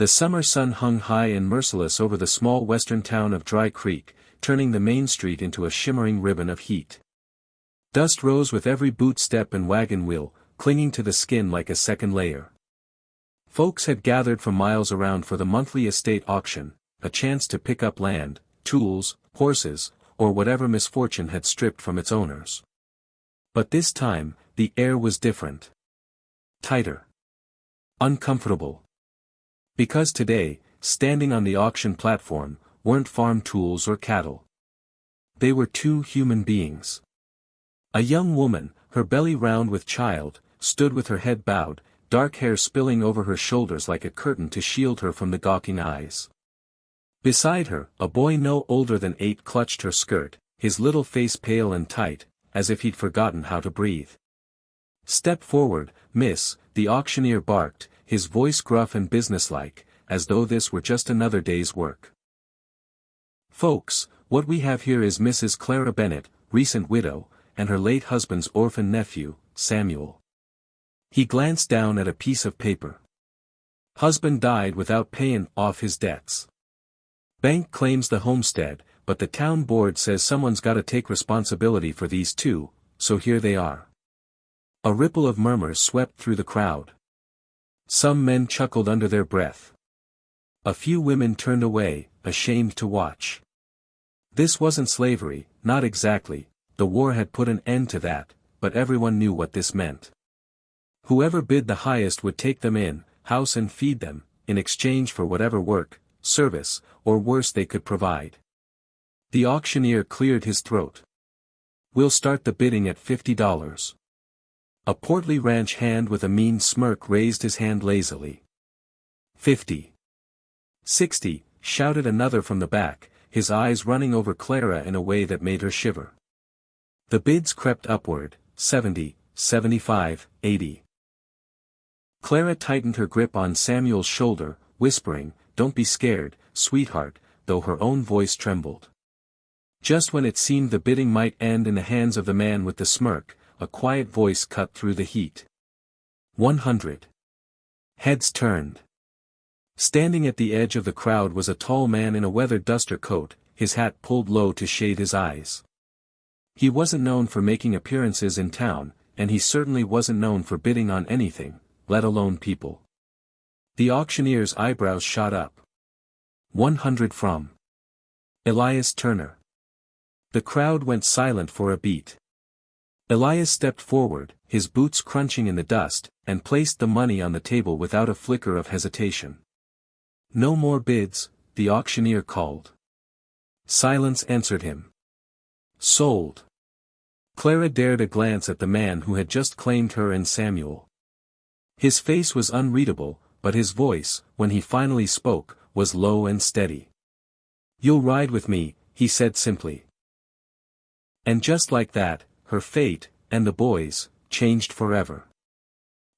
The summer sun hung high and merciless over the small western town of Dry Creek, turning the main street into a shimmering ribbon of heat. Dust rose with every boot step and wagon wheel, clinging to the skin like a second layer. Folks had gathered from miles around for the monthly estate auction, a chance to pick up land, tools, horses, or whatever misfortune had stripped from its owners. But this time, the air was different. Tighter. Uncomfortable. Because today, standing on the auction platform, weren't farm tools or cattle. They were two human beings. A young woman, her belly round with child, stood with her head bowed, dark hair spilling over her shoulders like a curtain to shield her from the gawking eyes. Beside her, a boy no older than 8 clutched her skirt, his little face pale and tight, as if he'd forgotten how to breathe. "Step forward, miss," the auctioneer barked, his voice gruff and businesslike, as though this were just another day's work. "Folks, what we have here is Mrs. Clara Bennett, recent widow, and her late husband's orphan nephew, Samuel." He glanced down at a piece of paper. "Husband died without payin' off his debts. Bank claims the homestead, but the town board says someone's gotta take responsibility for these two, so here they are." A ripple of murmurs swept through the crowd. Some men chuckled under their breath. A few women turned away, ashamed to watch. This wasn't slavery, not exactly, the war had put an end to that, but everyone knew what this meant. Whoever bid the highest would take them in, house and feed them, in exchange for whatever work, service, or worse they could provide. The auctioneer cleared his throat. "We'll start the bidding at $50. A portly ranch hand with a mean smirk raised his hand lazily. "50. 60, shouted another from the back, his eyes running over Clara in a way that made her shiver. The bids crept upward, 70, 75, 80. Clara tightened her grip on Samuel's shoulder, whispering, "Don't be scared, sweetheart," though her own voice trembled. Just when it seemed the bidding might end in the hands of the man with the smirk, a quiet voice cut through the heat. 100. Heads turned. Standing at the edge of the crowd was a tall man in a weathered duster coat, his hat pulled low to shade his eyes. He wasn't known for making appearances in town, and he certainly wasn't known for bidding on anything, let alone people. The auctioneer's eyebrows shot up. 100 from Elias Turner. The crowd went silent for a beat. Elias stepped forward, his boots crunching in the dust, and placed the money on the table without a flicker of hesitation. "No more bids," the auctioneer called. Silence answered him. "Sold." Clara dared a glance at the man who had just claimed her and Samuel. His face was unreadable, but his voice, when he finally spoke, was low and steady. "You'll ride with me," he said simply. And just like that, her fate, and the boys, changed forever.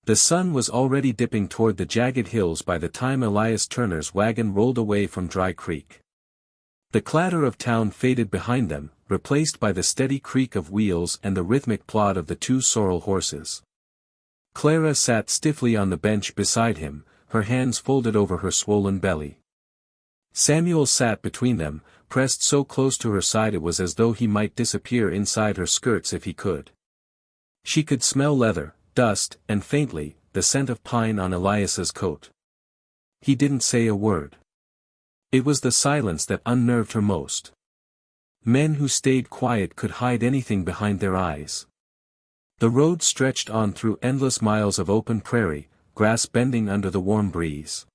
The sun was already dipping toward the jagged hills by the time Elias Turner's wagon rolled away from Dry Creek. The clatter of town faded behind them, replaced by the steady creak of wheels and the rhythmic plod of the 2 sorrel horses. Clara sat stiffly on the bench beside him, her hands folded over her swollen belly. Samuel sat between them, pressed so close to her side it was as though he might disappear inside her skirts if he could. She could smell leather, dust, and faintly, the scent of pine on Elias's coat. He didn't say a word. It was the silence that unnerved her most. Men who stayed quiet could hide anything behind their eyes. The road stretched on through endless miles of open prairie, grass bending under the warm breeze.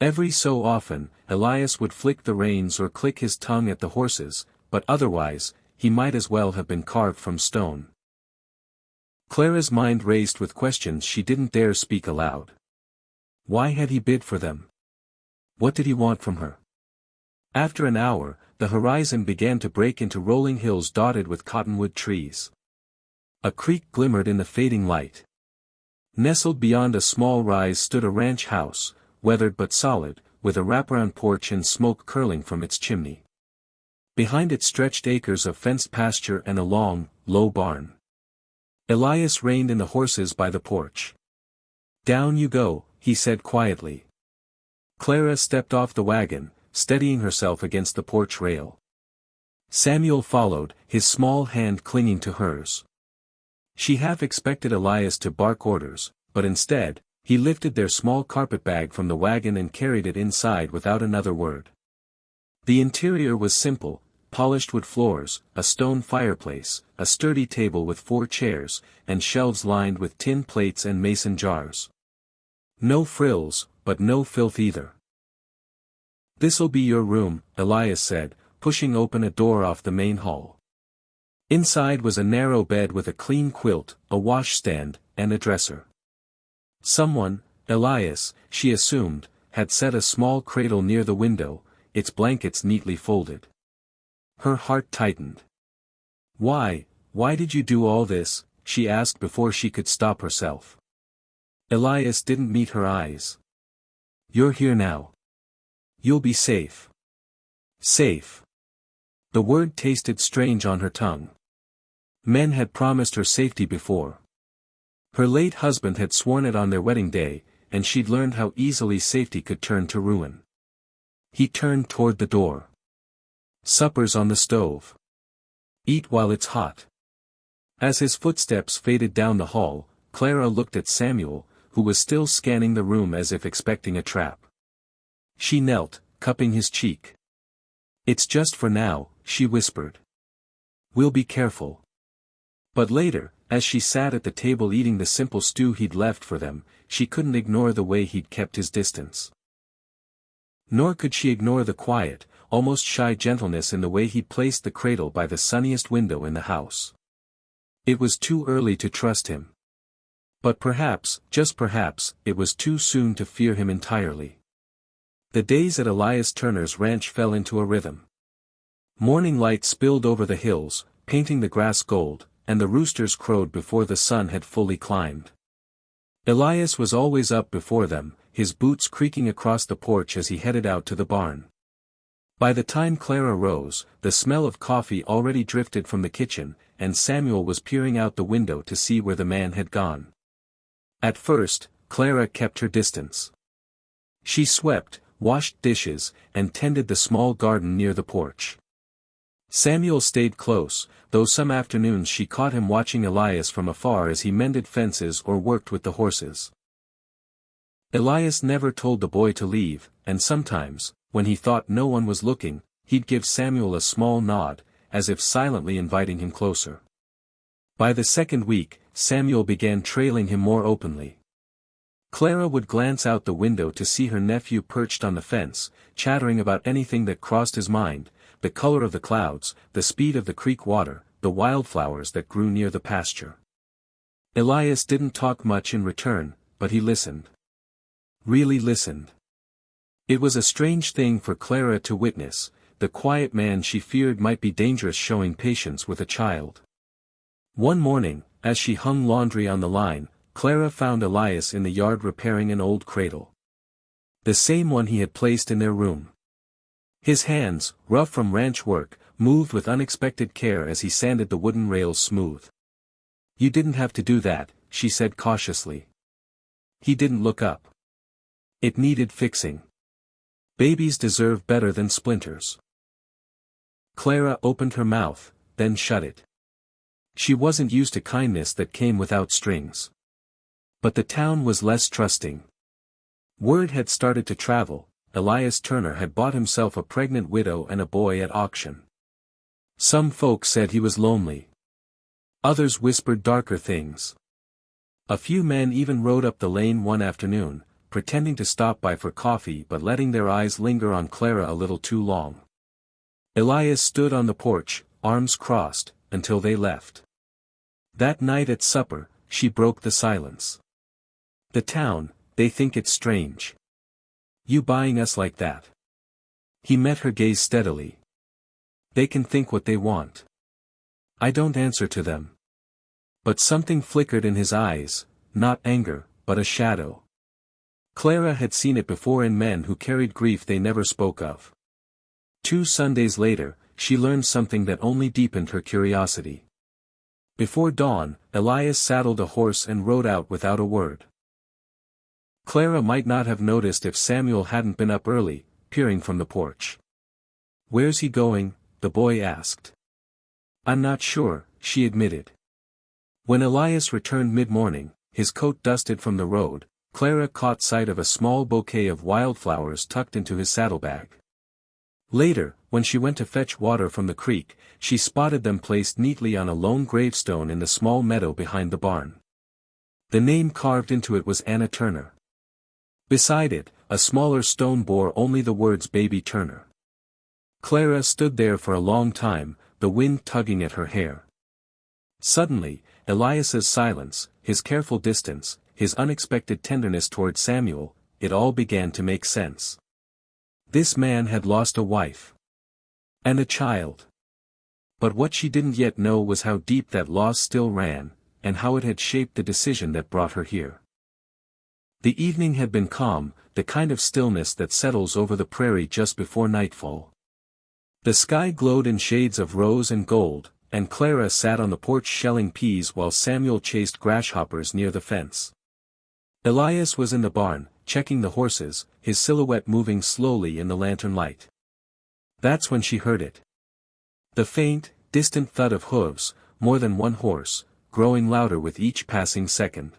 Every so often, Elias would flick the reins or click his tongue at the horses, but otherwise, he might as well have been carved from stone. Clara's mind raced with questions she didn't dare speak aloud. Why had he bid for them? What did he want from her? After an hour, the horizon began to break into rolling hills dotted with cottonwood trees. A creek glimmered in the fading light. Nestled beyond a small rise stood a ranch house, weathered but solid, with a wraparound porch and smoke curling from its chimney. Behind it stretched acres of fenced pasture and a long, low barn. Elias reined in the horses by the porch. "Down you go," he said quietly. Clara stepped off the wagon, steadying herself against the porch rail. Samuel followed, his small hand clinging to hers. She half expected Elias to bark orders, but instead, he lifted their small carpet bag from the wagon and carried it inside without another word. The interior was simple: polished wood floors, a stone fireplace, a sturdy table with 4 chairs, and shelves lined with tin plates and mason jars. No frills, but no filth either. "This'll be your room," Elias said, pushing open a door off the main hall. Inside was a narrow bed with a clean quilt, a washstand, and a dresser. Someone, Elias, she assumed, had set a small cradle near the window, its blankets neatly folded. Her heart tightened. Why did you do all this?" she asked before she could stop herself. Elias didn't meet her eyes. "You're here now. You'll be safe." Safe. The word tasted strange on her tongue. Men had promised her safety before. Her late husband had sworn it on their wedding day, and she'd learned how easily safety could turn to ruin. He turned toward the door. "Supper's on the stove. Eat while it's hot." As his footsteps faded down the hall, Clara looked at Samuel, who was still scanning the room as if expecting a trap. She knelt, cupping his cheek. "It's just for now," she whispered. "We'll be careful." But later, as she sat at the table eating the simple stew he'd left for them, she couldn't ignore the way he'd kept his distance. Nor could she ignore the quiet, almost shy gentleness in the way he'd placed the cradle by the sunniest window in the house. It was too early to trust him. But perhaps, just perhaps, it was too soon to fear him entirely. The days at Elias Turner's ranch fell into a rhythm. Morning light spilled over the hills, painting the grass gold, and the roosters crowed before the sun had fully climbed. Elias was always up before them, his boots creaking across the porch as he headed out to the barn. By the time Clara rose, the smell of coffee already drifted from the kitchen, and Samuel was peering out the window to see where the man had gone. At first, Clara kept her distance. She swept, washed dishes, and tended the small garden near the porch. Samuel stayed close, though some afternoons she caught him watching Elias from afar as he mended fences or worked with the horses. Elias never told the boy to leave, and sometimes, when he thought no one was looking, he'd give Samuel a small nod, as if silently inviting him closer. By the second week, Samuel began trailing him more openly. Clara would glance out the window to see her nephew perched on the fence, chattering about anything that crossed his mind: the color of the clouds, the speed of the creek water, the wildflowers that grew near the pasture. Elias didn't talk much in return, but he listened. Really listened. It was a strange thing for Clara to witness: the quiet man she feared might be dangerous showing patience with a child. One morning, as she hung laundry on the line, Clara found Elias in the yard repairing an old cradle. The same one he had placed in their room. His hands, rough from ranch work, moved with unexpected care as he sanded the wooden rails smooth. "You didn't have to do that," she said cautiously. He didn't look up. "It needed fixing. Babies deserve better than splinters." Clara opened her mouth, then shut it. She wasn't used to kindness that came without strings. But the town was less trusting. Word had started to travel: Elias Turner had bought himself a pregnant widow and a boy at auction. Some folk said he was lonely. Others whispered darker things. A few men even rode up the lane one afternoon, pretending to stop by for coffee but letting their eyes linger on Clara a little too long. Elias stood on the porch, arms crossed, until they left. That night at supper, she broke the silence. "The town, they think it's strange. You buying us like that." He met her gaze steadily. "They can think what they want. I don't answer to them." But something flickered in his eyes, not anger, but a shadow. Clara had seen it before in men who carried grief they never spoke of. 2 Sundays later, she learned something that only deepened her curiosity. Before dawn, Elias saddled a horse and rode out without a word. Clara might not have noticed if Samuel hadn't been up early, peering from the porch. "Where's he going?" the boy asked. "I'm not sure," she admitted. When Elias returned mid-morning, his coat dusted from the road, Clara caught sight of a small bouquet of wildflowers tucked into his saddlebag. Later, when she went to fetch water from the creek, she spotted them placed neatly on a lone gravestone in the small meadow behind the barn. The name carved into it was Anna Turner. Beside it, a smaller stone bore only the words Baby Turner. Clara stood there for a long time, the wind tugging at her hair. Suddenly, Elias's silence, his careful distance, his unexpected tenderness toward Samuel, it all began to make sense. This man had lost a wife. And a child. But what she didn't yet know was how deep that loss still ran, and how it had shaped the decision that brought her here. The evening had been calm, the kind of stillness that settles over the prairie just before nightfall. The sky glowed in shades of rose and gold, and Clara sat on the porch shelling peas while Samuel chased grasshoppers near the fence. Elias was in the barn, checking the horses, his silhouette moving slowly in the lantern light. That's when she heard it. The faint, distant thud of hooves, more than one horse, growing louder with each passing second.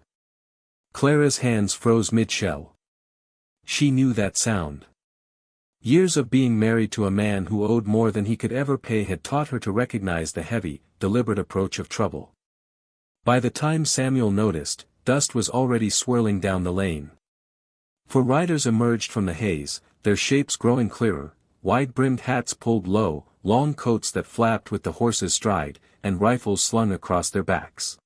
Clara's hands froze mid-shell. She knew that sound. Years of being married to a man who owed more than he could ever pay had taught her to recognize the heavy, deliberate approach of trouble. By the time Samuel noticed, dust was already swirling down the lane. Four riders emerged from the haze, their shapes growing clearer, wide-brimmed hats pulled low, long coats that flapped with the horses' stride, and rifles slung across their backs.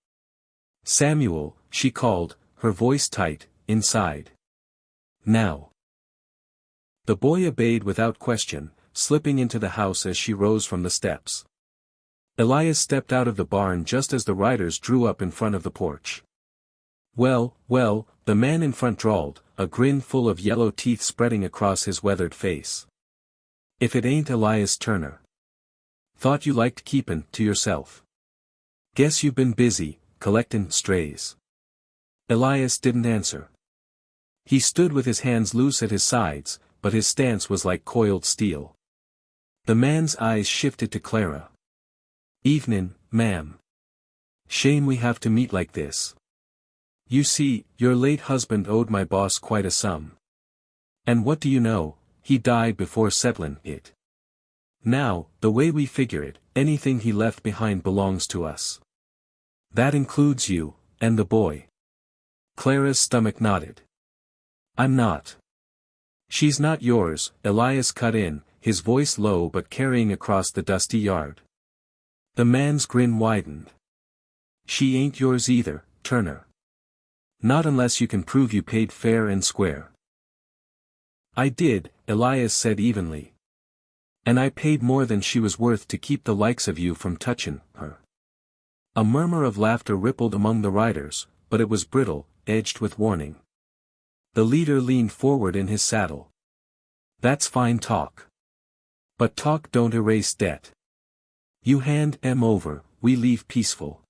"Samuel," she called, her voice tight, inside. "Now." The boy obeyed without question, slipping into the house as she rose from the steps. Elias stepped out of the barn just as the riders drew up in front of the porch. "Well, well," the man in front drawled, a grin full of yellow teeth spreading across his weathered face. "If it ain't Elias Turner. Thought you liked keepin' to yourself. Guess you've been busy, collectin' strays." Elias didn't answer. He stood with his hands loose at his sides, but his stance was like coiled steel. The man's eyes shifted to Clara. "Evenin', ma'am. Shame we have to meet like this. You see, your late husband owed my boss quite a sum. And what do you know, he died before settlin' it. Now, the way we figure it, anything he left behind belongs to us. That includes you, and the boy." Clara's stomach nodded. "I'm not." "She's not yours," Elias cut in, his voice low but carrying across the dusty yard. The man's grin widened. "She ain't yours either, Turner. Not unless you can prove you paid fair and square." "I did," Elias said evenly. "And I paid more than she was worth to keep the likes of you from touchin' her." A murmur of laughter rippled among the riders, but it was brittle, edged with warning. The leader leaned forward in his saddle. "That's fine talk. But talk don't erase debt. You hand em over, we leave peaceful.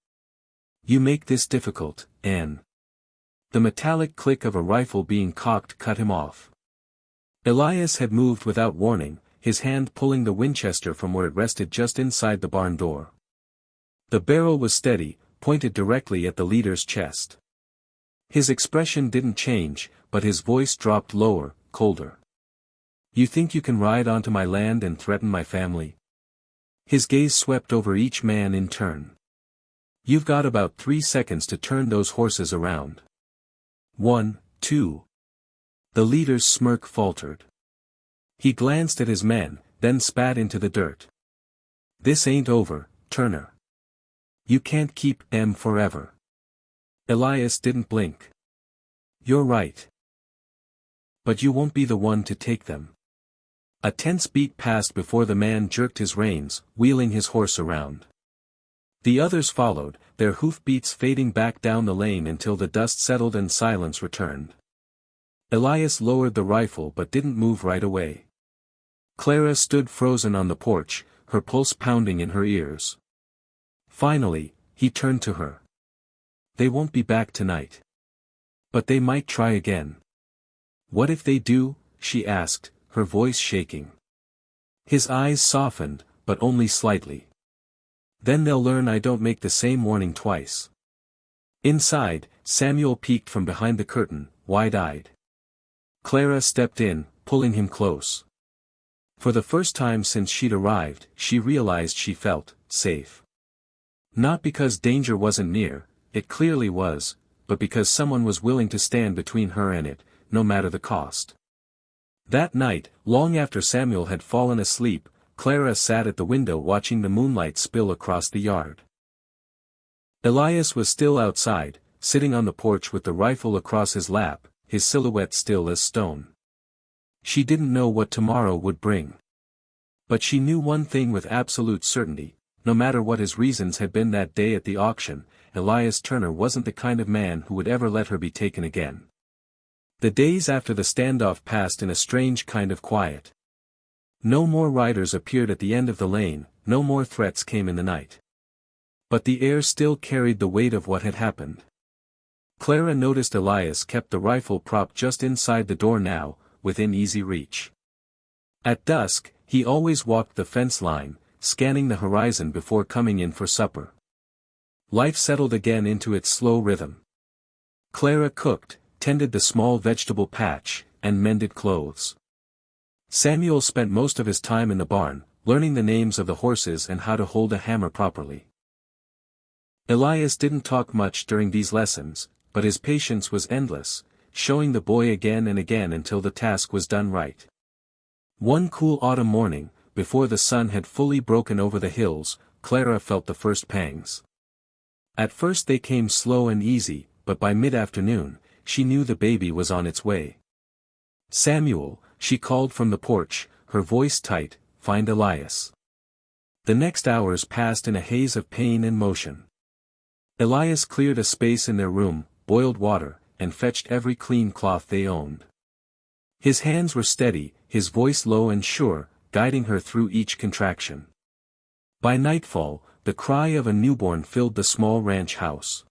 You make this difficult, Anne." The metallic click of a rifle being cocked cut him off. Elias had moved without warning, his hand pulling the Winchester from where it rested just inside the barn door. The barrel was steady, pointed directly at the leader's chest. His expression didn't change, but his voice dropped lower, colder. "You think you can ride onto my land and threaten my family?" His gaze swept over each man in turn. "You've got about 3 seconds to turn those horses around. 1, 2. The leader's smirk faltered. He glanced at his men, then spat into the dirt. "This ain't over, Turner. You can't keep em forever." Elias didn't blink. "You're right. But you won't be the one to take them." A tense beat passed before the man jerked his reins, wheeling his horse around. The others followed, their hoofbeats fading back down the lane until the dust settled and silence returned. Elias lowered the rifle but didn't move right away. Clara stood frozen on the porch, her pulse pounding in her ears. Finally, he turned to her. "They won't be back tonight. But they might try again." What if they do? She asked, her voice shaking. His eyes softened, but only slightly. Then they'll learn I don't make the same warning twice. Inside, Samuel peeked from behind the curtain, wide-eyed. Clara stepped in, pulling him close. For the first time since she'd arrived, she realized she felt safe. Not because danger wasn't near, it clearly was, but because someone was willing to stand between her and it, no matter the cost. That night, long after Samuel had fallen asleep, Clara sat at the window watching the moonlight spill across the yard. Elias was still outside, sitting on the porch with the rifle across his lap, his silhouette still as stone. She didn't know what tomorrow would bring. But she knew one thing with absolute certainty: no matter what his reasons had been that day at the auction, Elias Turner wasn't the kind of man who would ever let her be taken again. The days after the standoff passed in a strange kind of quiet. No more riders appeared at the end of the lane, no more threats came in the night. But the air still carried the weight of what had happened. Clara noticed Elias kept the rifle propped just inside the door now, within easy reach. At dusk, he always walked the fence line, scanning the horizon before coming in for supper. Life settled again into its slow rhythm. Clara cooked, tended the small vegetable patch, and mended clothes. Samuel spent most of his time in the barn, learning the names of the horses and how to hold a hammer properly. Elias didn't talk much during these lessons, but his patience was endless, showing the boy again and again until the task was done right. One cool autumn morning, before the sun had fully broken over the hills, Clara felt the first pangs. At first they came slow and easy, but by mid-afternoon, she knew the baby was on its way. "Samuel," she called from the porch, her voice tight, "find Elias." The next hours passed in a haze of pain and motion. Elias cleared a space in their room, boiled water, and fetched every clean cloth they owned. His hands were steady, his voice low and sure, guiding her through each contraction. By nightfall, the cry of a newborn filled the small ranch house.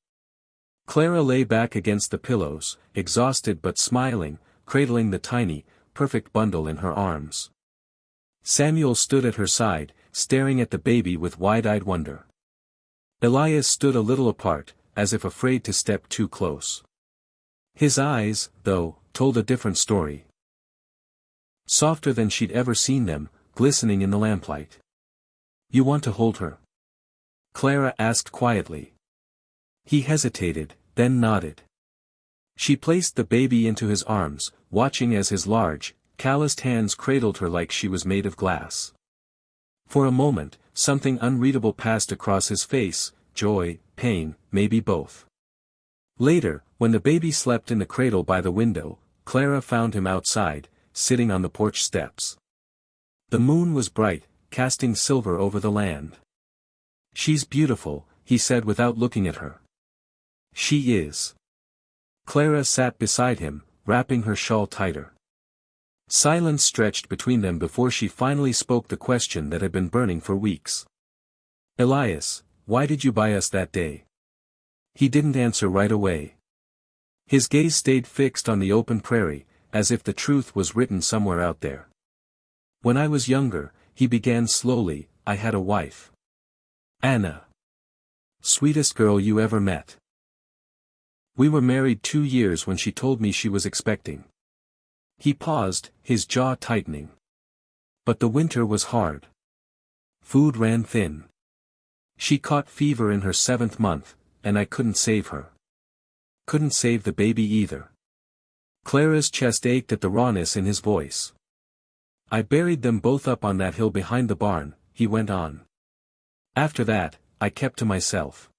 Clara lay back against the pillows, exhausted but smiling, cradling the tiny, perfect bundle in her arms. Samuel stood at her side, staring at the baby with wide-eyed wonder. Elias stood a little apart, as if afraid to step too close. His eyes, though, told a different story. Softer than she'd ever seen them, glistening in the lamplight. "You want to hold her?" Clara asked quietly. He hesitated, then nodded. She placed the baby into his arms, watching as his large, calloused hands cradled her like she was made of glass. For a moment, something unreadable passed across his face: joy, pain, maybe both. Later, when the baby slept in the cradle by the window, Clara found him outside, sitting on the porch steps. The moon was bright, casting silver over the land. "She's beautiful," he said without looking at her. "She is." Clara sat beside him, wrapping her shawl tighter. Silence stretched between them before she finally spoke the question that had been burning for weeks. "Elias, why did you buy us that day?" He didn't answer right away. His gaze stayed fixed on the open prairie, as if the truth was written somewhere out there. "When I was younger," he began slowly, "I had a wife. Anna. Sweetest girl you ever met. We were married 2 years when she told me she was expecting." He paused, his jaw tightening. "But the winter was hard. Food ran thin. She caught fever in her 7th month, and I couldn't save her. Couldn't save the baby either." Clara's chest ached at the rawness in his voice. "I buried them both up on that hill behind the barn," he went on. "After that, I kept to myself.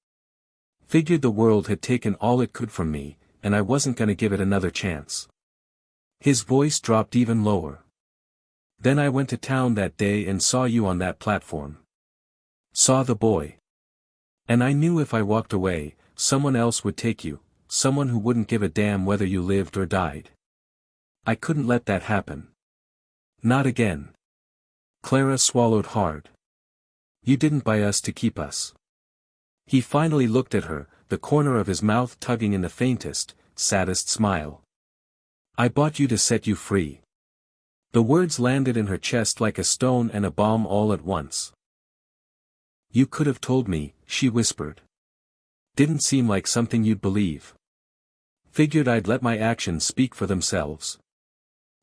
Figured the world had taken all it could from me, and I wasn't gonna give it another chance." His voice dropped even lower. "Then I went to town that day and saw you on that platform. Saw the boy. And I knew if I walked away, someone else would take you, someone who wouldn't give a damn whether you lived or died. I couldn't let that happen. Not again." Clara swallowed hard. "You didn't buy us to keep us." He finally looked at her, the corner of his mouth tugging in the faintest, saddest smile. I bought you to set you free. The words landed in her chest like a stone and a bomb all at once. You could have told me, she whispered. Didn't seem like something you'd believe. Figured I'd let my actions speak for themselves.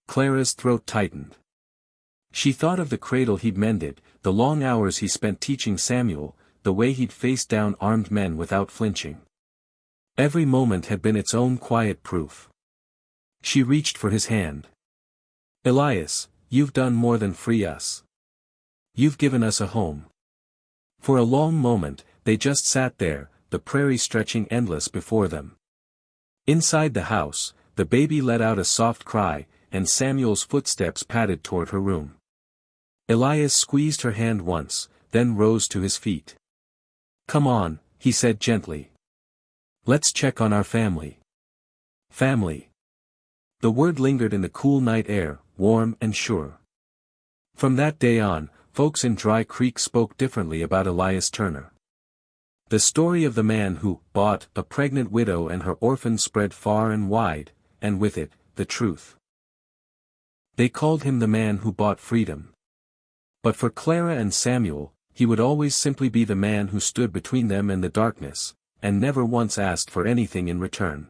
Clara's throat tightened. She thought of the cradle he'd mended, the long hours he spent teaching Samuel, the way he'd faced down armed men without flinching. Every moment had been its own quiet proof. She reached for his hand. Elias, you've done more than free us. You've given us a home. For a long moment, they just sat there, the prairie stretching endless before them. Inside the house, the baby let out a soft cry, and Samuel's footsteps padded toward her room. Elias squeezed her hand once, then rose to his feet. Come on, he said gently. Let's check on our family. Family. The word lingered in the cool night air, warm and sure. From that day on, folks in Dry Creek spoke differently about Elias Turner. The story of the man who bought a pregnant widow and her orphan spread far and wide, and with it, the truth. They called him the man who bought freedom. But for Clara and Samuel, he would always simply be the man who stood between them and the darkness, and never once asked for anything in return.